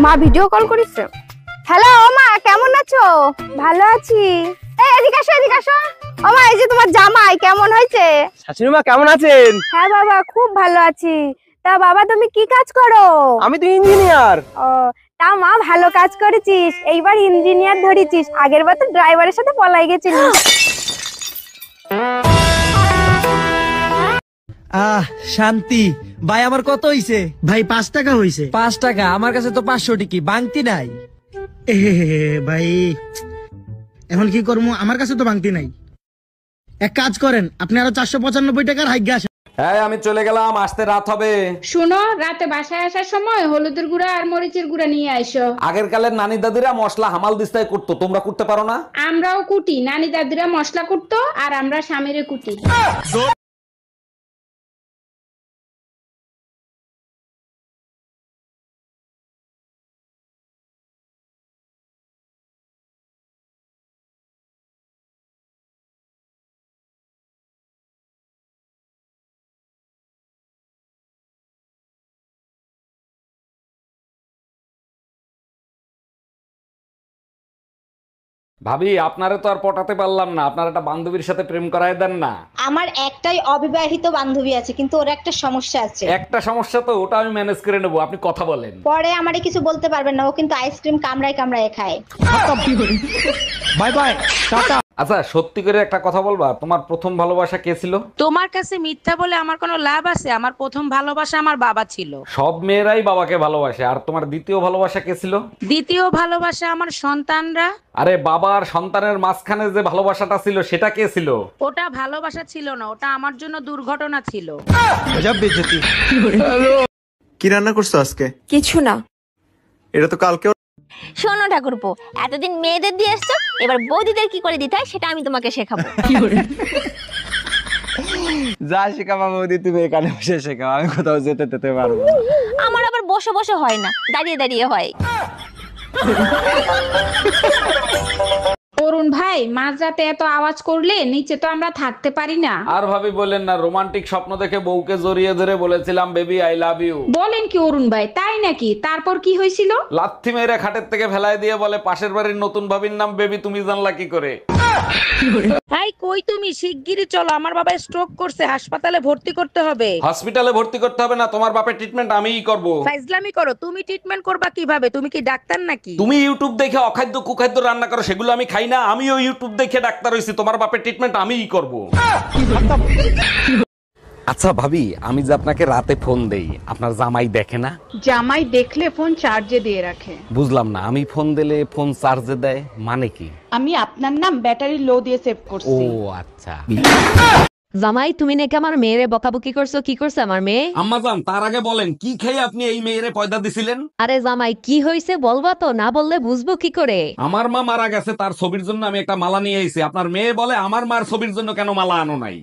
মা video call করেছে। Hello মা, কেমন আছো? ভালো আছি। এই এদিকে আসো, এদিকে আসো। ও মা, এই যে তোমার জামাই কেমন হয়েছে? শাশুড়ি মা কেমন আছেন? হ্যাঁ বাবা, খুব ভালো আছি। তা বাবা তুমি কি কাজ করো? আমি তো ইঞ্জিনিয়ার। ও, তা মা ভালো কাজ করেছিস, এইবার ইঞ্জিনিয়ার ধরেছিস, আগের বার তো ড্রাইভারের সাথে পলাই গেছিলিস। শান্তি ভাই, আমার কত হইছে ভাই 5 টাকা হইছে। 5 টাকা? আমার কাছে তো 500 টিকি বাংতি নাই। ভাই এখন কি করবো, আমার কাছে তো বাংতি নাই। এক কাজ করেন, আপনি আরো 495 টাকার হাইগা আসেন। হ্যাঁ আমি চলে গেলাম, আসতে রাত হবে। শুনো, রাতে বাসায় আসার সময় হলুদের গুঁড়া আর মরিচের গুঁড়া নিয়ে আইসো। আগের কালের নানি দাদিরা মশলা হামাল দিস্তায় করতো, তোমরা করতে পারো না? আমরাও কুটি, নানি দাদিরা মশলা কুটতো আর আমরা স্বামীরে কুটি। ভাবি আপনারে তো আর পটাতে পারলাম না, আপনার একটা বান্ধবীর সাথে প্রেম করায় দেন না। আমার একটাই অবিবাহিত বান্ধবী আছে, কিন্তু ওর একটা সমস্যা আছে। একটা সমস্যা তো, ওটা আমি ম্যানেজ করে নেবো, আপনি কথা বলেন। পরে আমারে কিছু বলতে পারবেন না, ও কিন্তু আইসক্রিম কামড়ায় কামড়ায় খায়। Bye bye, tata. আচ্ছা সত্যি করে একটা কথা বলবা, তোমার প্রথম ভালোবাসা কে ছিল? তোমার কাছে মিথ্যা বলে আমার কোনো লাভ আছে? আমার প্রথম ভালোবাসা আমার বাবা ছিল। সব মেয়েরাই বাবাকে ভালোবাসে। আর তোমার দ্বিতীয় ভালোবাসা কে ছিল? দ্বিতীয় ভালোবাসা আমার সন্তানরা। আরে বাবা আর সন্তানের মাঝখানে যে ভালোবাসাটা ছিল সেটা কে ছিল? ওটা ভালোবাসা ছিল না, ওটা আমার জন্য দুর্ঘটনা ছিল। কি রান্না করছো আজকে? কিছু না। এটা তো কালকে। শোনো ঠাকুরপো, এতদিন মেয়েদের দিয়ে এসছো, এবার বৌদিদের কি করে দিতে হয় সেটা আমি তোমাকে শেখাবো। যা শেখাবা বৌদি তুমি এখানে বসে শেখাও, আমি কোথাও যেতে পারবো না। আমার আবার বসে বসে হয় না, দাঁড়িয়ে দাঁড়িয়ে হয়। অরুণ ভাই, মাঝরাতে এত আওয়াজ করলে নিচে তো আমরা থাকতে পারি না। আর ভাবি বলেন না, রোমান্টিক স্বপ্ন দেখে বউকে জড়িয়ে ধরে বলেছিলাম বেবি আই লাভ ইউ। বলেন কি অরুণ ভাই, তাই নাকি? তারপর কি হয়েছিল? লাথি মেরে খাটের থেকে ফেলায় দিয়ে বলে পাশের বাড়ির নতুন ভাবির নাম বেবি, তুমি জানলা কি করে? এই কই তুমি? শিগগিরই চলো, আমার বাবা স্ট্রোক করছে, হাসপাতালে ভর্তি করতে হবে। হসপিটালে ভর্তি করতে হবে না, তোমার বাপের ট্রিটমেন্ট আমিই করব। ফাইজলামি করো। তুমি ট্রিটমেন্ট করবা কিভাবে? তুমি কি ডাক্তার নাকি? তুমি ইউটিউব দেখে অখাদ্য কুখাদ্য রান্না করো, সেগুলো আমি খাই না। আমিও ইউটিউব দেখে ডাক্তার হইছি, তোমার বাপের ট্রিটমেন্ট আমিই করব। আচ্ছা ভাবি, আমি যে আপনাকে রাতে ফোন দেই, আপনার জামাই দেখে না? জামাই দেখলে ফোন চার্জে দিয়ে রাখে। বুঝলাম না, আমি ফোন দিলে ফোন চার্জে দেয় মানে কি? আমি আপনার নাম ব্যাটারি লো দিয়ে সেভ ও করছি। আচ্ছা। জামাই, তুমি নাকি আমার মেয়েরে বকাবকি করছো? কি করছে আমার মেয়ে? আম্মাজান তার আগে বলেন, কি খেয়ে আপনি এই মেয়েরে পয়দা দিছিলেন? আরে জামাই, কি হয়েছে বলবা তো, না বললে বুঝবো কি করে? আমার মা মারা গেছে, তার ছবির জন্য আমি একটা মালা নিয়ে এসেছি। আপনার মেয়ে বলে আমার মার ছবির জন্য কেন মালা আনো নাই?